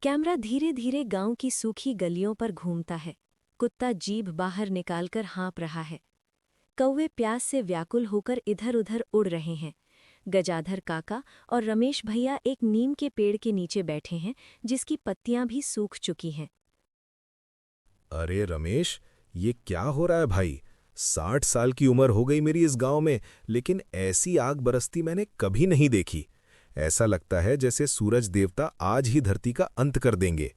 Camera धीरे धीरे गांव की सूखी गलियों पर घूमता है। कुत्ता जीभ बाहर निकालकर हाँप रहा है। कौवे प्यास से व्याकुल होकर इधर उधर उड़ रहे हैं। गजाधर काका और रमेश भैया एक नीम के पेड़ के नीचे बैठे हैं, जिसकी पत्तियां भी सूख चुकी हैं। अरे रमेश, ये क्या हो रहा है भाई? 60 साल की उम्र हो गई मेरी इस गांव में, लेकिन ऐसी आग बरसती मैंने कभी नहीं देखी। ऐसा लगता है जैसे सूरज देवता आज ही धरती का अंत कर देंगे।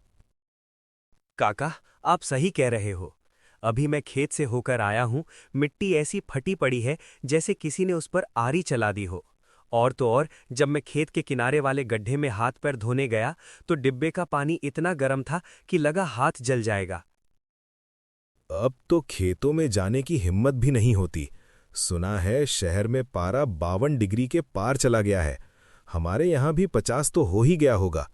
काका, आप सही कह रहे हो। अभी मैं खेत से होकर आया हूं। मिट्टी ऐसी फटी पड़ी है जैसे किसी ने उस पर आरी चला दी हो। और तो और, जब मैं खेत के किनारे वाले गड्ढे में हाथ पैर धोने गया तो डिब्बे का पानी इतना गर्म था कि लगा हाथ जल जाएगा। अब तो खेतों में जाने की हिम्मत भी नहीं होती। सुना है शहर में पारा 52 डिग्री के पार चला गया है। हमारे यहाँ भी 50 तो हो ही गया होगा।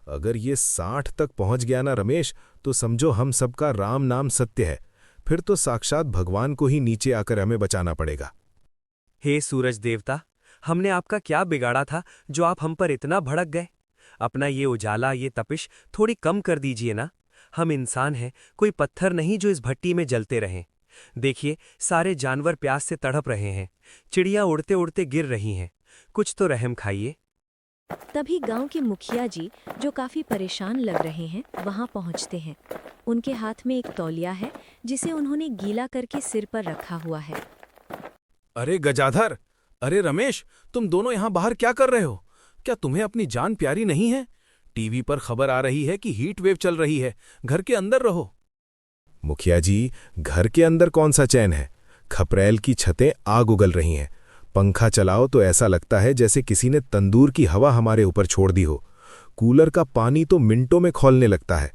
अगर ये 60 तक पहुंच गया ना रमेश, तो समझो हम सबका राम नाम सत्य है। फिर तो साक्षात भगवान को ही नीचे आकर हमें बचाना पड़ेगा। हे सूरज देवता, हमने आपका क्या बिगाड़ा था जो आप हम पर इतना भड़क गए? अपना ये उजाला, ये तपिश थोड़ी कम कर दीजिए ना। हम इंसान हैं, कोई पत्थर नहीं जो इस भट्टी में जलते रहें। देखिए, सारे जानवर प्यास से तड़प रहे हैं। चिड़ियां उड़ते उड़ते गिर रही हैं। कुछ तो रहम खाइए। तभी गांव के मुखिया जी, जो काफी परेशान लग रहे हैं, वहां पहुंचते हैं। उनके हाथ में एक तौलिया है, जिसे उन्होंने गीला करके सिर पर रखा हुआ है। अरे गजाधर, अरे रमेश, तुम दोनों यहाँ बाहर क्या कर रहे हो? क्या तुम्हें अपनी जान प्यारी नहीं है? टीवी पर खबर आ रही है कि हीट वेव चल रही है। घर के अंदर रहो। मुखिया जी, घर के अंदर कौन सा चैन है? खपरेल की छतें आग उगल रही हैं। पंखा चलाओ तो ऐसा लगता है जैसे किसी ने तंदूर की हवा हमारे ऊपर छोड़ दी हो। कूलर का पानी तो मिनटों में खौलने लगता है।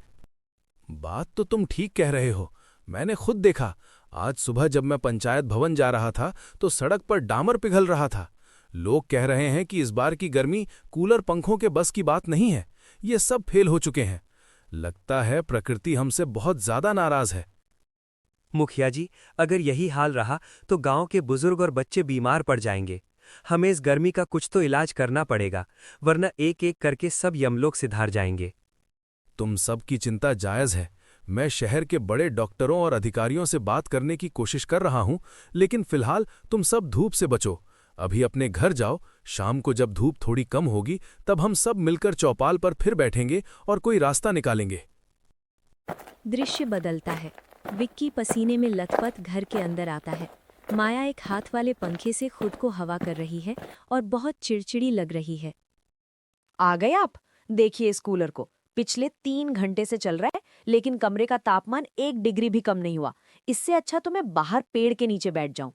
बात तो तुम ठीक कह रहे हो। मैंने खुद देखा। आज सुबह जब मैं पंचायत भवन जा रहा था तो सड़क पर डामर पिघल रहा था। लोग कह रहे हैं कि इस बार की गर्मी कूलर पंखों के बस की बात नहीं है। ये सब फेल हो चुके हैं। लगता है प्रकृति हमसे बहुत ज्यादा नाराज है। मुखिया जी, अगर यही हाल रहा तो गांव के बुजुर्ग और बच्चे बीमार पड़ जाएंगे। हमें इस गर्मी का कुछ तो इलाज करना पड़ेगा, वरना एक एक करके सब यमलोक सिधार जाएंगे। तुम सब की चिंता जायज है। मैं शहर के बड़े डॉक्टरों और अधिकारियों से बात करने की कोशिश कर रहा हूं, लेकिन फिलहाल तुम सब धूप से बचो। अभी अपने घर जाओ। शाम को जब धूप थोड़ी कम होगी तब हम सब मिलकर चौपाल पर फिर बैठेंगे और कोई रास्ता निकालेंगे। दृश्य बदलता है। विक्की पसीने में लथपथ घर के अंदर आता है। माया एक हाथ वाले पंखे से खुद को हवा कर रही है और बहुत चिड़चिड़ी लग रही है। आ गए आप? देखिए इस कूलर को, पिछले 3 घंटे से चल रहा है, लेकिन कमरे का तापमान 1 डिग्री भी कम नहीं हुआ। इससे अच्छा तो मैं बाहर पेड़ के नीचे बैठ जाऊं।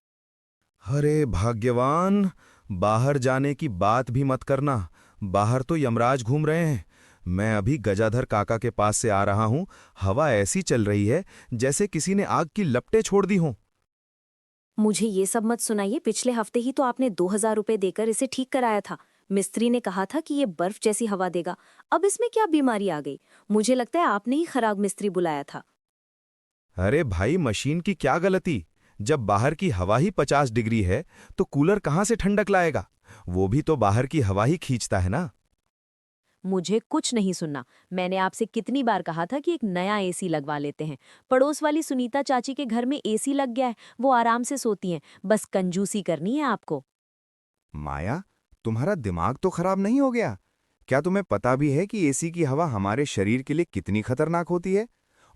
अरे भाग्यवान, बाहर जाने की बात भी मत करना। बाहर तो यमराज घूम रहे हैं। मैं अभी गजाधर काका के पास से आ रहा हूं। हवा ऐसी चल रही है जैसे किसी ने आग की लपटें छोड़ दी हों। मुझे ये सब मत सुनाइए। पिछले हफ्ते ही तो आपने 2000 रुपए देकर इसे ठीक कराया था। मिस्त्री ने कहा था कि ये बर्फ जैसी हवा देगा। अब इसमें क्या बीमारी आ गई? मुझे लगता है आपने ही खराब मिस्त्री बुलाया था। अरे भाई, मशीन की क्या गलती? जब बाहर की हवा ही 50 डिग्री है तो कूलर कहाँ से ठंडक लाएगा? वो भी तो बाहर की हवा ही खींचता है ना। मुझे कुछ नहीं सुनना। मैंने आपसे कितनी बार कहा था कि एक नया एसी लगवा लेते हैं। पड़ोस वाली सुनीता चाची के घर में एसी लग गया है, वो आराम से सोती हैं। बस कंजूसी करनी है आपको। माया, तुम्हारा दिमाग तो खराब नहीं हो गया? क्या तुम्हें पता भी है कि एसी की हवा हमारे शरीर के लिए कितनी खतरनाक होती है?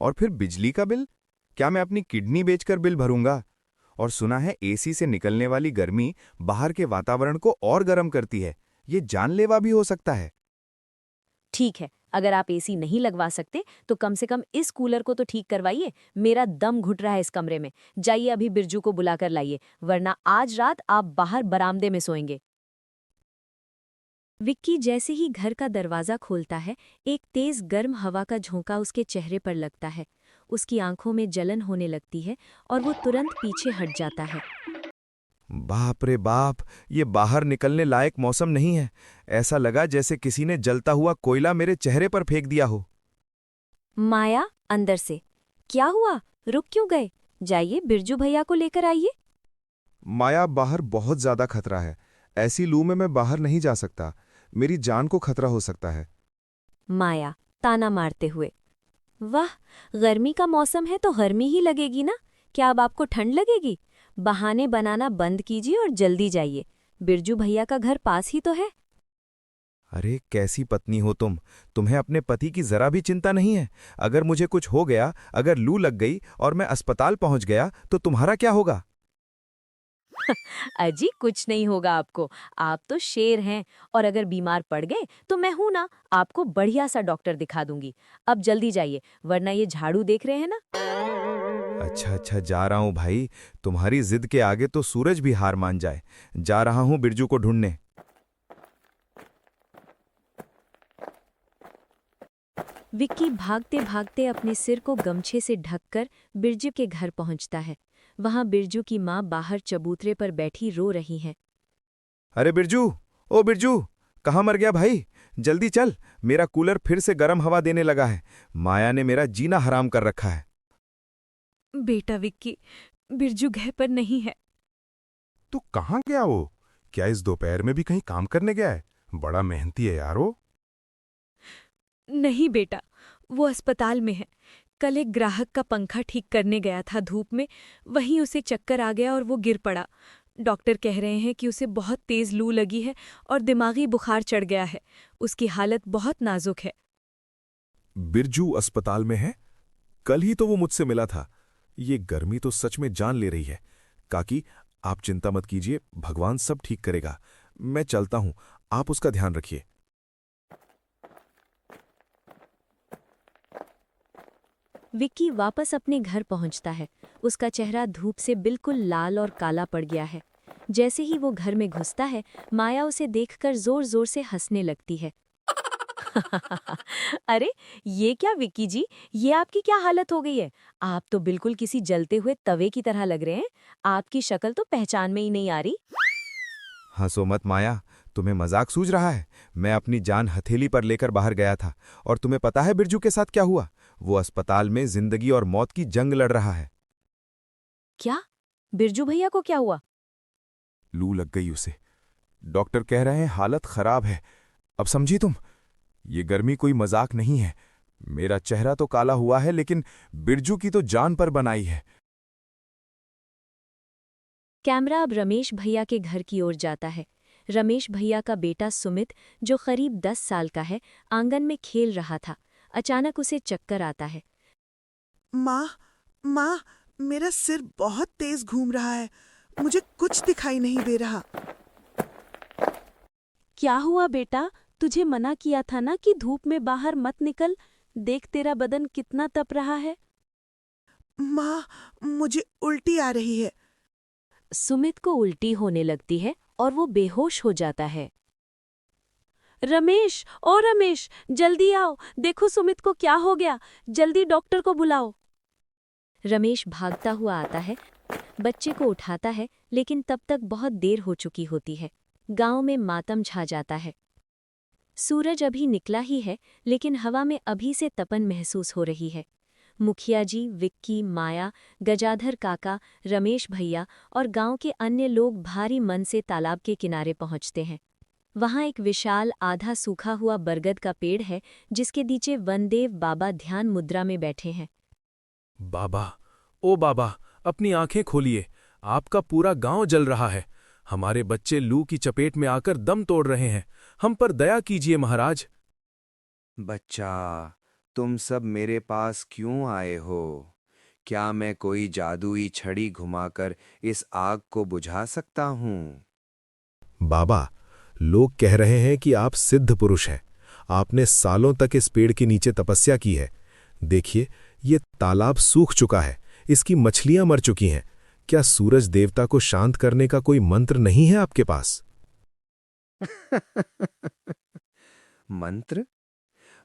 और फिर बिजली का बिल? क्या मैं अपनी किडनी बेचकर बिल भरूंगा? और सुना है एसी से निकलने वाली गर्मी बाहर के वातावरण को और गर्म करती है। ये जानलेवा भी हो सकता है। ठीक है, अगर आप एसी नहीं लगवा सकते तो कम से कम इस कूलर को तो ठीक करवाइए। मेरा दम घुट रहा है इस कमरे में। जाइए अभी बिरजू को बुलाकर लाइए, वरना आज रात आप बाहर बरामदे में सोएंगे। विक्की जैसे ही घर का दरवाजा खोलता है, एक तेज गर्म हवा का झोंका उसके चेहरे पर लगता है। उसकी आंखों में जलन होने लगती है और वो तुरंत पीछे हट जाता है। बाप रे बाप, ये बाहर निकलने लायक मौसम नहीं है। ऐसा लगा जैसे किसी ने जलता हुआ कोयला मेरे चेहरे पर फेंक दिया हो। माया, अंदर से। क्या हुआ? रुक क्यों गए? जाइए बिरजू भैया को लेकर आइए। माया, बाहर बहुत ज्यादा खतरा है। ऐसी लू में मैं बाहर नहीं जा सकता। मेरी जान को खतरा हो सकता है। माया, ताना मारते हुए। वाह, गर्मी का मौसम है तो गर्मी ही लगेगी ना, क्या अब आपको ठंड लगेगी? बहाने बनाना बंद कीजिए और जल्दी जाइए, बिरजू भैया का घर पास ही तो है। अरे कैसी पत्नी हो तुम, तुम्हें अपने पति की जरा भी चिंता नहीं है। अगर मुझे कुछ हो गया, अगर लू लग गई और मैं अस्पताल पहुंच गया तो तुम्हारा क्या होगा? अजी कुछ नहीं होगा आपको, आप तो शेर हैं, और अगर बीमार पड़ गए तो मैं हूं ना, आपको बढ़िया सा डॉक्टर दिखा दूंगी। अब जल्दी जाइए, वरना ये झाड़ू देख रहे हैं ना। अच्छा अच्छा, जा रहा हूं भाई। तुम्हारी जिद के आगे तो सूरज भी हार मान जाए। जा रहा हूं बिरजू को ढूंढने। विक्की भागते भागते अपने सिर को गमछे से ढककर बिरजू के घर पहुंचता है। वहां बिरजू की मां बाहर चबूतरे पर बैठी रो रही हैं। अरे बिरजू, ओ बिरजू, कहाँ मर गया भाई? जल्दी चल, मेरा कूलर फिर से गर्म हवा देने लगा है। माया ने मेरा जीना हराम कर रखा है। बेटा विक्की, बिरजू घर पर नहीं है। तू कहाँ गया वो? क्या इस दोपहर में भी कहीं काम करने गया है? बड़ा मेहनती है यार वो। नहीं बेटा, वो अस्पताल में है। कल एक ग्राहक का पंखा ठीक करने गया था धूप में, वहीं उसे चक्कर आ गया और वो गिर पड़ा। डॉक्टर कह रहे हैं कि उसे बहुत तेज लू लगी है और दिमागी बुखार चढ़ गया है। उसकी हालत बहुत नाजुक है। बिरजू अस्पताल में है? कल ही तो वो मुझसे मिला था। ये गर्मी तो सच में जान ले रही है। काकी, आप चिंता मत कीजिए, भगवान सब ठीक करेगा। मैं चलता हूं, आप उसका ध्यान रखिए। विक्की वापस अपने घर पहुंचता है। उसका चेहरा धूप से बिल्कुल लाल और काला पड़ गया है। जैसे ही वो घर में घुसता है, माया उसे देखकर जोर जोर से हंसने लगती है। अरे ये क्या विक्की जी, ये आपकी क्या हालत हो गई है? आप तो बिल्कुल किसी जलते हुए तवे की तरह लग रहे हैं। आपकी शक्ल तो पहचान में ही नहीं आ रही। हंसो मत माया, तुम्हें मजाक सूझ रहा है। मैं अपनी जान हथेली पर लेकर बाहर गया था, और तुम्हें पता है बिरजू के साथ क्या हुआ? वो अस्पताल में जिंदगी और मौत की जंग लड़ रहा है। क्या? बिरजू भैया को क्या हुआ? लू लग गई उसे। डॉक्टर कह रहे हैं हालत खराब है। अब समझी तुम? ये गर्मी कोई मजाक नहीं है। मेरा चेहरा तो काला हुआ है, लेकिन बिरजू की तो जान पर बनाई है। कैमरा अब रमेश भैया के घर की ओर जाता है। रमेश भैया का बेटा सुमित, जो करीब 10 साल का है, आंगन में खेल रहा था। अचानक उसे चक्कर आता है। माँ, मेरा सिर बहुत तेज घूम रहा है। मुझे कुछ दिखाई नहीं दे रहा। क्या हुआ बेटा? तुझे मना किया था ना कि धूप में बाहर मत निकल। देख तेरा बदन कितना तप रहा है। माँ, मुझे उल्टी आ रही है। सुमित को उल्टी होने लगती है और वो बेहोश हो जाता है। रमेश, ओ रमेश, जल्दी आओ, देखो सुमित को क्या हो गया। जल्दी डॉक्टर को बुलाओ। रमेश भागता हुआ आता है, बच्चे को उठाता है, लेकिन तब तक बहुत देर हो चुकी होती है। गांव में मातम छा जाता है। सूरज अभी निकला ही है, लेकिन हवा में अभी से तपन महसूस हो रही है। मुखिया जी, विक्की, माया, गजाधर काका, रमेश भैया और गांव के अन्य लोग भारी मन से तालाब के किनारे पहुंचते हैं। वहां एक विशाल आधा सूखा हुआ बरगद का पेड़ है, जिसके नीचे वनदेव बाबा ध्यान मुद्रा में बैठे हैं। बाबा, ओ बाबा, अपनी आंखें खोलिए। आपका पूरा गांव जल रहा है। हमारे बच्चे लू की चपेट में आकर दम तोड़ रहे हैं। हम पर दया कीजिए महाराज। बच्चा, तुम सब मेरे पास क्यों आए हो? क्या मैं कोई जादुई छड़ी घुमाकर इस आग को बुझा सकता हूँ? बाबा, लोग कह रहे हैं कि आप सिद्ध पुरुष हैं। आपने सालों तक इस पेड़ के नीचे तपस्या की है। देखिए, ये तालाब सूख चुका है, इसकी मछलियां मर चुकी हैं। क्या सूरज देवता को शांत करने का कोई मंत्र नहीं है आपके पास? मंत्र?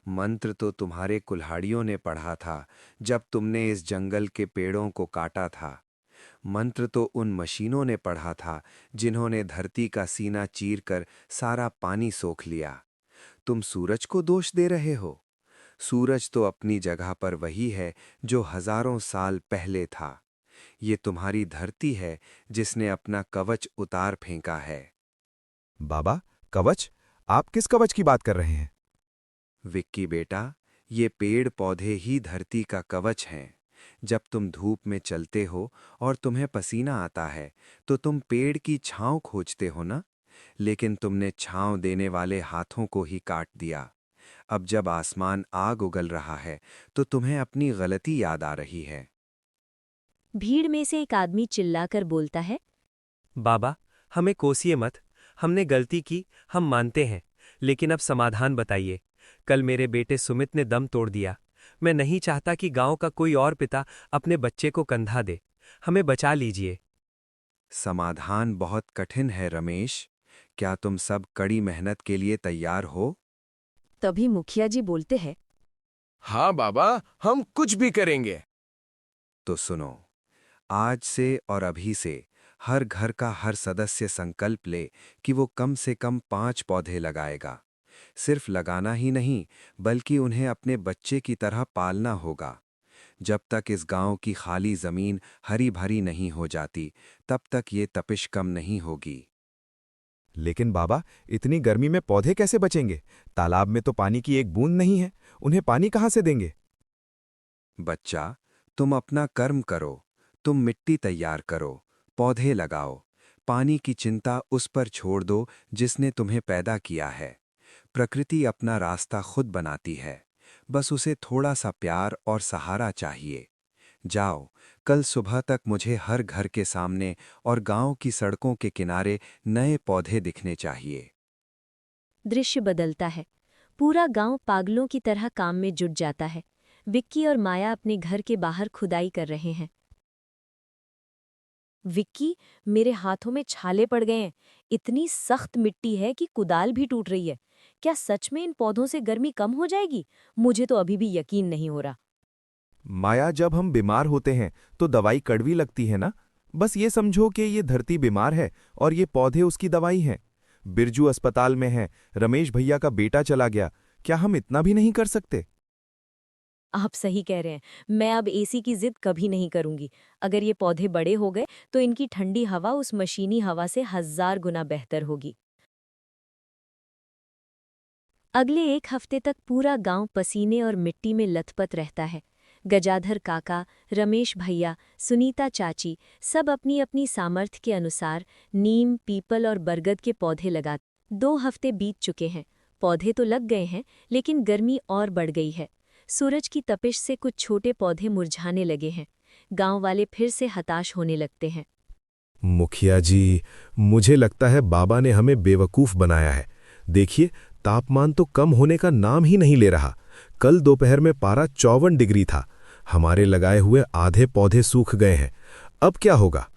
मंत्र तो तुम्हारे कुल्हाड़ियों ने पढ़ा था जब तुमने इस जंगल के पेड़ों को काटा था। मंत्र तो उन मशीनों ने पढ़ा था जिन्होंने धरती का सीना चीरकर सारा पानी सोख लिया। तुम सूरज को दोष दे रहे हो? सूरज तो अपनी जगह पर वही है जो हजारों साल पहले था। ये तुम्हारी धरती है जिसने अपना कवच उतार फेंका है। बाबा, कवच? आप किस कवच की बात कर रहे हैं? विक्की बेटा, ये पेड़ पौधे ही धरती का कवच हैं। जब तुम धूप में चलते हो और तुम्हें पसीना आता है तो तुम पेड़ की छांव खोजते हो ना, लेकिन तुमने छांव देने वाले हाथों को ही काट दिया। अब जब आसमान आग उगल रहा है तो तुम्हें अपनी गलती याद आ रही है। भीड़ में से एक आदमी चिल्लाकर बोलता है, बाबा, हमें कोसिए मत, हमने गलती की, हम मानते हैं, लेकिन अब समाधान बताइए। कल मेरे बेटे सुमित ने दम तोड़ दिया। मैं नहीं चाहता कि गांव का कोई और पिता अपने बच्चे को कंधा दे। हमें बचा लीजिए। समाधान बहुत कठिन है रमेश। क्या तुम सब कड़ी मेहनत के लिए तैयार हो? तभी मुखिया जी बोलते हैं, हाँ बाबा, हम कुछ भी करेंगे। तो सुनो, आज से और अभी से हर घर का हर सदस्य संकल्प ले कि वो कम से कम 5 पौधे लगाएगा। सिर्फ लगाना ही नहीं, बल्कि उन्हें अपने बच्चे की तरह पालना होगा। जब तक इस गांव की खाली जमीन हरी भरी नहीं हो जाती, तब तक ये तपिश कम नहीं होगी। लेकिन बाबा, इतनी गर्मी में पौधे कैसे बचेंगे? तालाब में तो पानी की एक बूंद नहीं है, उन्हें पानी कहाँ से देंगे? बच्चा, तुम अपना कर्म करो। तुम मिट्टी तैयार करो, पौधे लगाओ। पानी की चिंता उस पर छोड़ दो जिसने तुम्हें पैदा किया है। प्रकृति अपना रास्ता खुद बनाती है, बस उसे थोड़ा सा प्यार और सहारा चाहिए। जाओ, कल सुबह तक मुझे हर घर के सामने और गांव की सड़कों के किनारे नए पौधे दिखने चाहिए। दृश्य बदलता है। पूरा गांव पागलों की तरह काम में जुट जाता है। विक्की और माया अपने घर के बाहर खुदाई कर रहे हैं। विक्की, मेरे हाथों में छाले पड़ गए हैं। इतनी सख्त मिट्टी है कि कुदाल भी टूट रही है। क्या सच में इन पौधों से गर्मी कम हो जाएगी? मुझे तो अभी भी यकीन नहीं हो रहा। माया, जब हम बीमार होते हैं तो दवाई कड़वी लगती है ना? बस ये समझो कि ये धरती बीमार है और ये पौधे उसकी दवाई हैं। बिरजू अस्पताल में है, रमेश भैया का बेटा चला गया, क्या हम इतना भी नहीं कर सकते? आप सही कह रहे हैं। मैं अब एसी की जिद कभी नहीं करूंगी। अगर ये पौधे बड़े हो गए तो इनकी ठंडी हवा उस मशीनी हवा से 1000 गुना बेहतर होगी। अगले 1 हफ्ते तक पूरा गांव पसीने और मिट्टी में लथपथ रहता है। गजाधर काका, रमेश भैया, सुनीता चाची सब अपनी अपनी सामर्थ्य के अनुसार नीम, पीपल और बरगद के पौधे लगाते। 2 हफ्ते बीत चुके हैं। पौधे तो लग गए हैं, लेकिन गर्मी और बढ़ गई है। सूरज की तपिश से कुछ छोटे पौधे मुरझाने लगे हैं। गांव वाले फिर से हताश होने लगते हैं। मुखिया जी, मुझे लगता है बाबा ने हमें बेवकूफ बनाया है। देखिए, तापमान तो कम होने का नाम ही नहीं ले रहा। कल दोपहर में पारा 54 डिग्री था। हमारे लगाए हुए आधे पौधे सूख गए हैं। अब क्या होगा?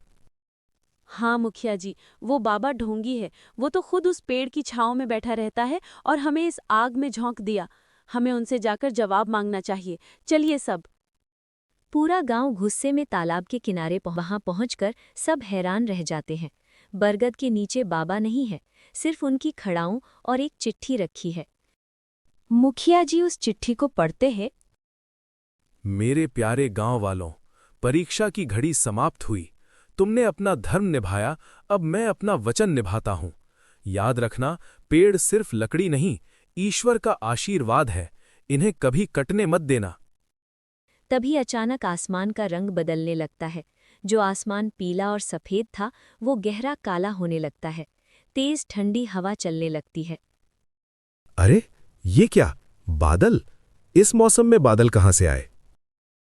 हाँ मुखिया जी, वो बाबा ढोंगी है। वो तो खुद उस पेड़ की छांव में बैठा रहता है और हमें इस आग में झोंक दिया। हमें उनसे जाकर जवाब मांगना चाहिए। चलिए सब। पूरा गांव गुस्से में तालाब के किनारे वहां पहुंचकर सब हैरान रह जाते हैं। बरगद के नीचे बाबा नहीं है, सिर्फ उनकी खड़ाऊं और एक चिट्ठी रखी है। मुखिया जी उस चिट्ठी को पढ़ते हैं। मेरे प्यारे गांव वालों, परीक्षा की घड़ी समाप्त हुई। तुमने अपना धर्म निभाया, अब मैं अपना वचन निभाता हूं। याद रखना, पेड़ सिर्फ लकड़ी नहीं, ईश्वर का आशीर्वाद है। इन्हें कभी कटने मत देना। तभी अचानक आसमान का रंग बदलने लगता है। जो आसमान पीला और सफेद था, वो गहरा काला होने लगता है। तेज ठंडी हवा चलने लगती है। अरे, ये क्या? बादल? इस मौसम में बादल कहाँ से आए?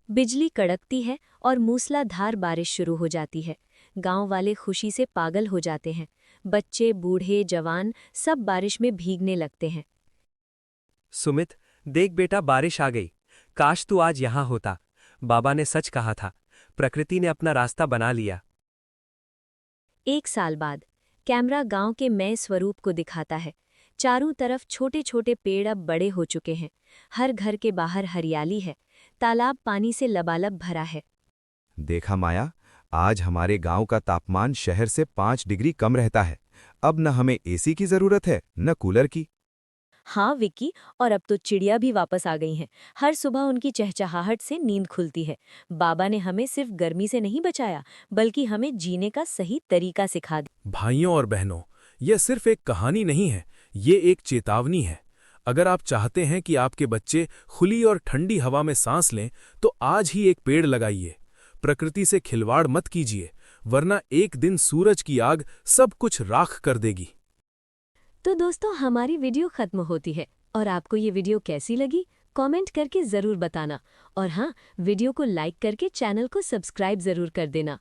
बिजली कड़कती है और मूसलाधार बारिश शुरू हो जाती है। गांव वाले खुशी से पागल हो जाते हैं। बच्चे, बूढ़े, जवान सब बारिश में भीगने लगते हैं। सुमित, देख बेटा, बारिश आ गई। काश तू आज यहाँ होता। बाबा ने सच कहा था, प्रकृति ने अपना रास्ता बना लिया। 1 साल बाद कैमरा गांव के नए स्वरूप को दिखाता है। चारों तरफ छोटे छोटे पेड़ अब बड़े हो चुके हैं। हर घर के बाहर हरियाली है। तालाब पानी से लबालब भरा है। देखा माया, आज हमारे गांव का तापमान शहर से 5 डिग्री कम रहता है। अब न हमें एसी की जरूरत है, न कूलर की। हाँ विक्की, और अब तो चिड़िया भी वापस आ गई हैं। हर सुबह उनकी चहचहाहट से नींद खुलती है। बाबा ने हमें सिर्फ गर्मी से नहीं बचाया, बल्कि हमें जीने का सही तरीका सिखा दिया। भाइयों और बहनों, यह सिर्फ एक कहानी नहीं है, ये एक चेतावनी है। अगर आप चाहते हैं कि आपके बच्चे खुली और ठंडी हवा में सांस लें तो आज ही एक पेड़ लगाइए। प्रकृति से खिलवाड़ मत कीजिए, वरना एक दिन सूरज की आग सब कुछ राख कर देगी। तो दोस्तों, हमारी वीडियो खत्म होती है और आपको ये वीडियो कैसी लगी कमेंट करके ज़रूर बताना। और हाँ, वीडियो को लाइक करके चैनल को सब्सक्राइब ज़रूर कर देना।